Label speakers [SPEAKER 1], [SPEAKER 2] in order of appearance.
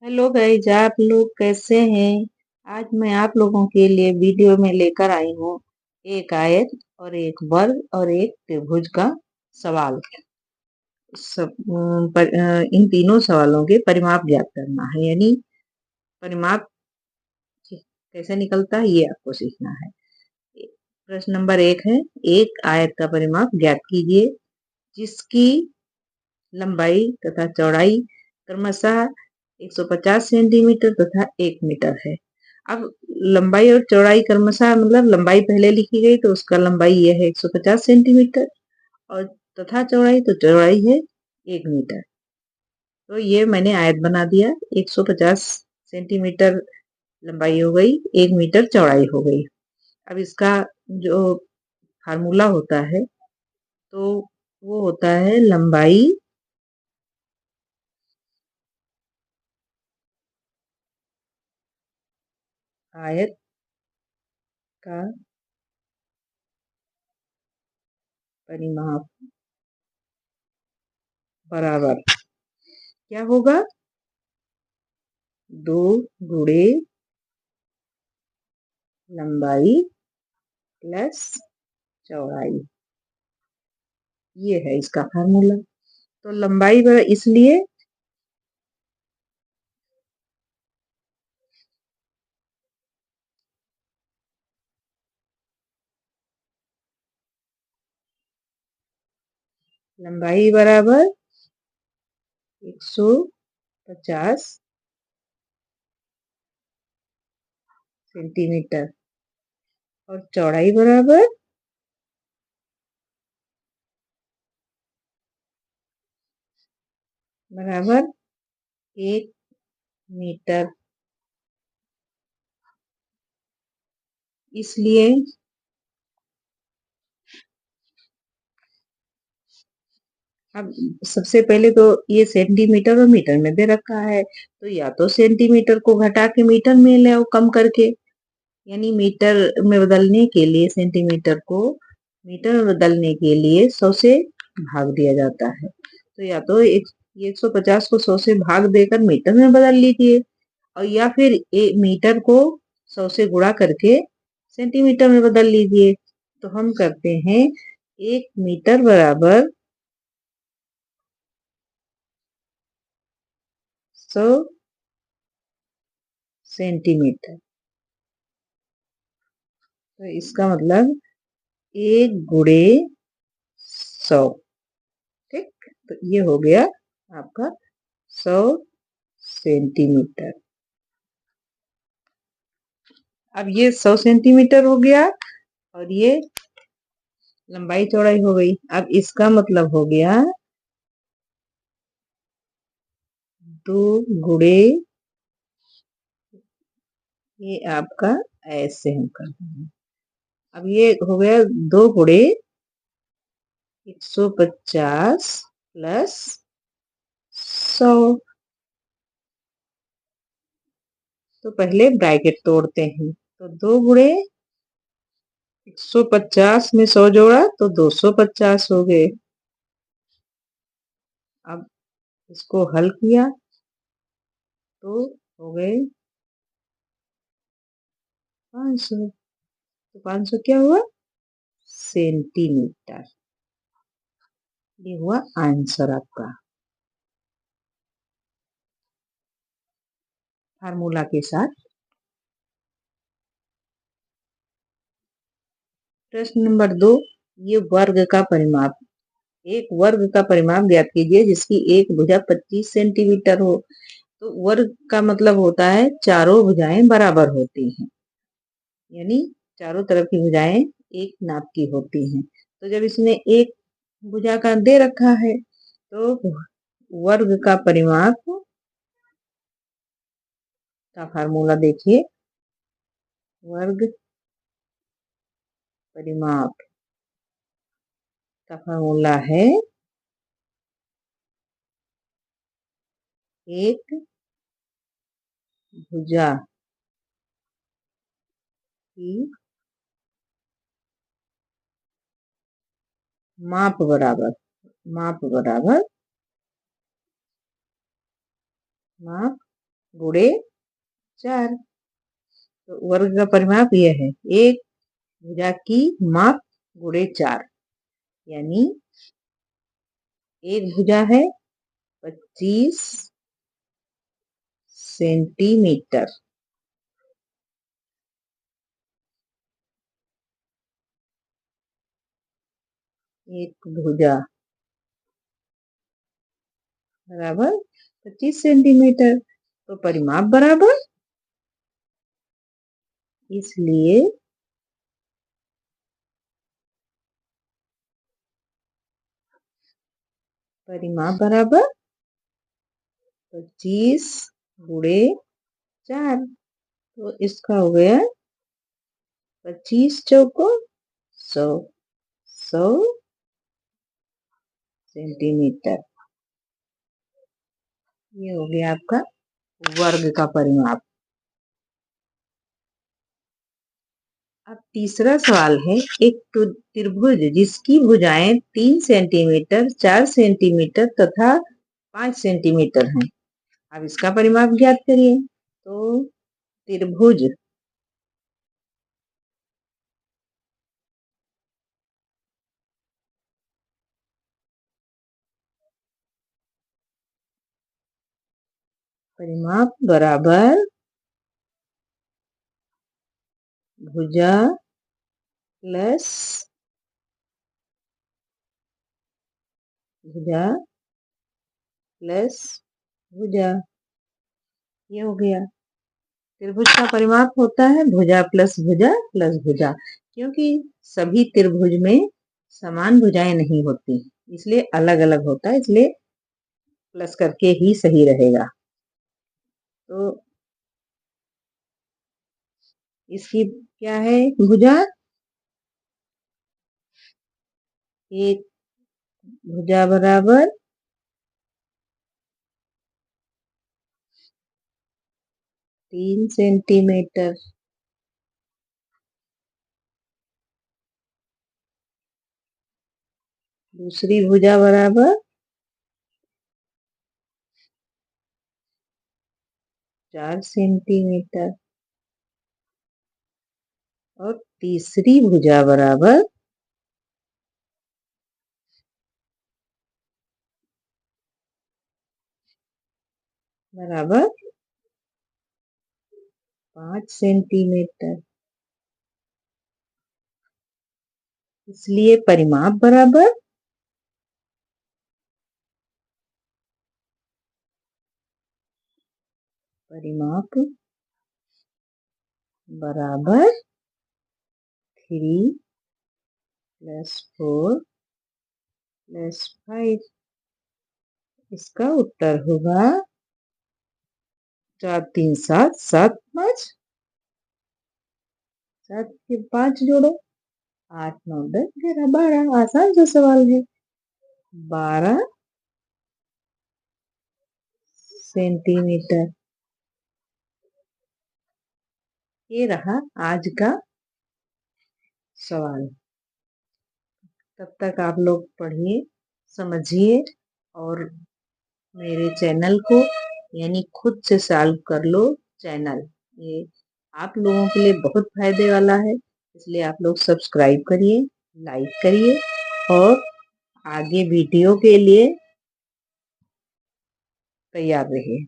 [SPEAKER 1] Hello guys, आप लोग कैसे हैं। आज मैं आप लोगों के लिए वीडियो में लेकर आई हूँ एक आयत और एक वर्ग और एक त्रिभुज का सवाल। इन तीनों सवालों के परिमाप ज्ञात करना है, यानी परिमाप कैसे निकलता है ये आपको सीखना है। प्रश्न नंबर 1 है, एक आयत का परिमाप ज्ञात कीजिए जिसकी लंबाई तथा चौड़ाई क्रमशः 150 सेंटीमीटर तथा 1 मीटर है। अब लंबाई और चौड़ाई क्रमशः मतलब लंबाई पहले लिखी गई तो उसका लंबाई यह है 150 सेंटीमीटर और तथा चौड़ाई तो चौड़ाई है 1 मीटर। तो ये मैंने आयत बना दिया। 150 सेंटीमीटर लंबाई हो गई, 1 मीटर चौड़ाई हो गई। अब इसका जो फार्मूला होता है तो वो होता है लंबाई आयत का परिमाप बराबर क्या होगा, 2 गुणे लंबाई प्लस चौड़ाई। ये है इसका फार्मूला। तो लंबाई इसलिए लंबाई बराबर 150 सेंटीमीटर और चौड़ाई बराबर 1 मीटर। इसलिए अब सबसे पहले तो ये सेंटीमीटर और मीटर में दे रखा है, तो या तो सेंटीमीटर को घटा के मीटर में ले आओ कम करके, यानी मीटर में बदलने के लिए सेंटीमीटर को मीटर में बदलने के लिए 100 से भाग दिया जाता है। तो या तो 150 को 100 से भाग देकर मीटर में बदल लीजिए और या फिर मीटर को 100 से गुणा करके सेंटीमीटर में बदल लीजिए। तो हम करते हैं 1 मीटर बराबर 100 सेंटीमीटर। तो इसका मतलब 1 गुणे 100। ठीक, तो ये हो गया आपका 100 सेंटीमीटर। अब ये 100 सेंटीमीटर हो गया और ये लंबाई चौड़ाई हो गई। अब इसका मतलब हो गया 2 गुणे, ये आपका ऐसे हम कर देंगे। अब ये हो गया 2 गुणे 150 प्लस 100। तो पहले ब्रैकेट तोड़ते हैं। तो 2 गुणे 150 में 100 जोड़ा तो 250 हो गए। अब इसको हल किया तो हो गए 500। तो 500 क्या हुआ, सेंटीमीटर। ये हुआ आंसर आपका फार्मूला के साथ। प्रश्न नंबर 2, ये वर्ग का परिमाप, एक वर्ग का परिमाप ज्ञात कीजिए जिसकी एक भुजा 25 सेंटीमीटर हो। तो वर्ग का मतलब होता है चारों भुजाएं बराबर होती हैं, यानी चारों तरफ की भुजाएं एक नाप की होती हैं। तो जब इसने एक भुजा का दे रखा है तो वर्ग का परिमाप का फार्मूला देखिए। वर्ग परिमाप का फार्मूला है एक भुजा की माप बराबर, माप बराबर माप गुणे 4। तो वर्ग का परिमाप यह है, एक भुजा की माप गुणे 4, यानी एक भुजा है 25 सेंटीमीटर। एक भुजा बराबर 25 सेंटीमीटर, तो परिमाप बराबर, इसलिए परिमाप बराबर 25 गुणे 4। तो इसका हो गया 25 चौको 100, 100 सेंटीमीटर। ये हो गया आपका वर्ग का परिमाप। अब तीसरा सवाल है, एक त्रिभुज जिसकी भुजाएं 3 सेंटीमीटर, 4 सेंटीमीटर तथा 5 सेंटीमीटर हैं। अब इसका परिमाप ज्ञात करिए। तो त्रिभुज परिमाप बराबर भुजा प्लस भुजा प्लस भुजा। ये हो गया। त्रिभुज का परिमाप होता है भुजा प्लस भुजा प्लस भुजा, क्योंकि सभी त्रिभुज में समान भुजाएं नहीं होती, इसलिए अलग अलग होता है, इसलिए प्लस करके ही सही रहेगा। तो इसकी क्या है भुजा, एक भुजा बराबर 3 सेंटीमीटर, दूसरी भुजा बराबर 4 सेंटीमीटर और तीसरी भुजा बराबर 5 सेंटीमीटर। इसलिए परिमाप बराबर परिमाप बराबर 3 + 4 + 5। इसका उत्तर होगा 4 3 7 7 5, 7 के 5 जोड़ो 8 9 10 11 12। आसान सा सवाल है। 12 सेंटीमीटर। ये रहा आज का सवाल। तब तक आप लोग पढ़िए, समझिए और मेरे चैनल को यानी खुद से सॉल्व कर लो चैनल। ये आप लोगों के लिए बहुत फायदे वाला है, इसलिए आप लोग सब्सक्राइब करिए, लाइक करिए और आगे वीडियो के लिए तैयार रहिए।